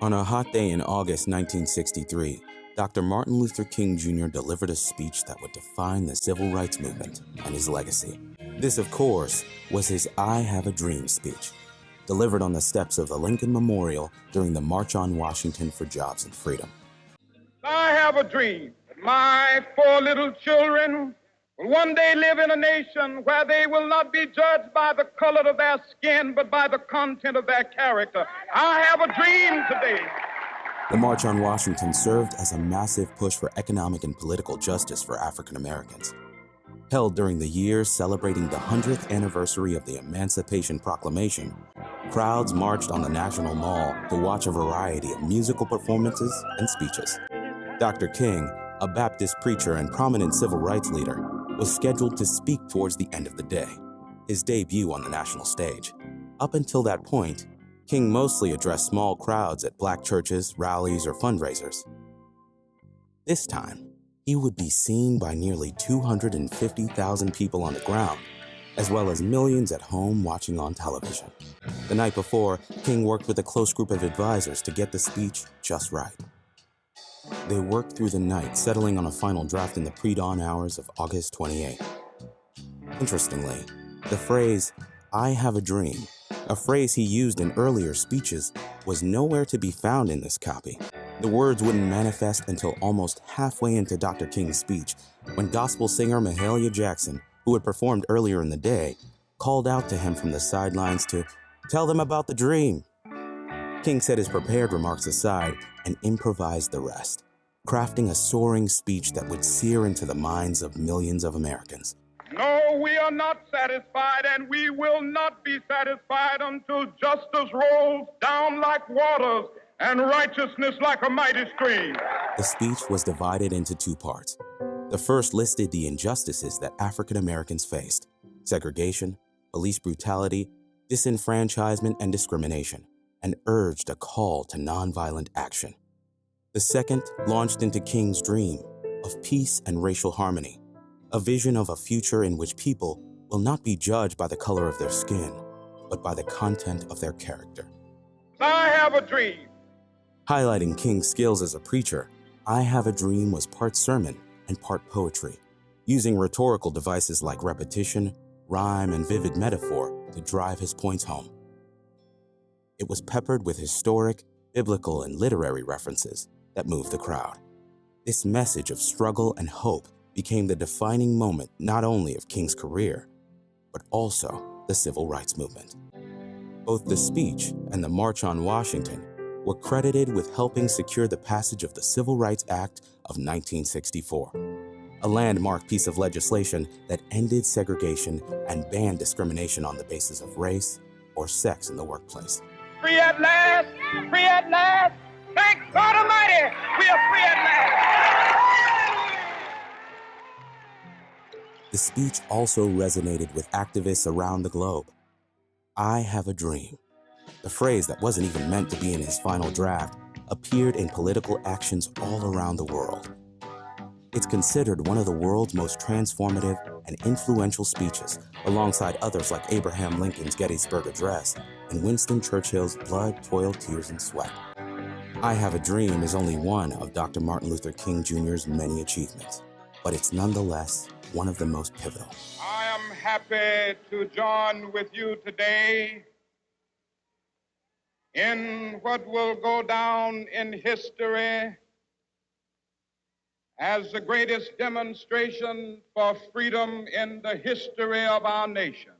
On a hot day in August 1963, Dr. Martin Luther King Jr. delivered a speech that would define the civil rights movement and his legacy. This, of course, was his I Have a Dream speech, delivered on the steps of the Lincoln Memorial during the March on Washington for Jobs and Freedom. I have a dream that my 4 little children will one day live in a nation where they will not be judged by the color of their skin, but by the content of their character. I have a dream today. The March on Washington served as a massive push for economic and political justice for African Americans. Held during the year celebrating the 100th anniversary of the Emancipation Proclamation, crowds marched on the National Mall to watch a variety of musical performances and speeches. Dr. King, a Baptist preacher and prominent civil rights leader, was scheduled to speak towards the end of the day, his debut on the national stage. Up until that point, King mostly addressed small crowds at black churches, rallies, or fundraisers. This time, he would be seen by nearly 250,000 people on the ground, as well as millions at home watching on television. The night before, King worked with a close group of advisors to get the speech just right. They worked through the night, settling on a final draft in the pre-dawn hours of August 28. Interestingly, the phrase, "I have a dream," a phrase he used in earlier speeches, was nowhere to be found in this copy. The words wouldn't manifest until almost halfway into Dr. King's speech, when gospel singer Mahalia Jackson, who had performed earlier in the day, called out to him from the sidelines to tell them about the dream. King set his prepared remarks aside and improvised the rest, crafting a soaring speech that would sear into the minds of millions of Americans. No, we are not satisfied, and we will not be satisfied until justice rolls down like waters and righteousness like a mighty stream. The speech was divided into 2 parts. The first listed the injustices that African Americans faced: segregation, police brutality, disenfranchisement, and discrimination, and urged a call to nonviolent action. The second launched into King's dream of peace and racial harmony, a vision of a future in which people will not be judged by the color of their skin, but by the content of their character. I have a dream. Highlighting King's skills as a preacher, I Have a Dream was part sermon and part poetry, using rhetorical devices like repetition, rhyme, and vivid metaphor to drive his points home. It was peppered with historic, biblical, and literary references that moved the crowd. This message of struggle and hope became the defining moment not only of King's career, but also the civil rights movement. Both the speech and the March on Washington were credited with helping secure the passage of the Civil Rights Act of 1964, a landmark piece of legislation that ended segregation and banned discrimination on the basis of race or sex in the workplace. Free at last! Free at last! Thank God Almighty! We are free at last! The speech also resonated with activists around the globe. I have a dream. The phrase that wasn't even meant to be in his final draft appeared in political actions all around the world. It's considered one of the world's most transformative and influential speeches, alongside others like Abraham Lincoln's Gettysburg Address and Winston Churchill's Blood, Toil, Tears, and Sweat. I Have a Dream is only one of Dr. Martin Luther King Jr.'s many achievements, but it's nonetheless one of the most pivotal. I am happy to join with you today in what will go down in history as the greatest demonstration for freedom in the history of our nation.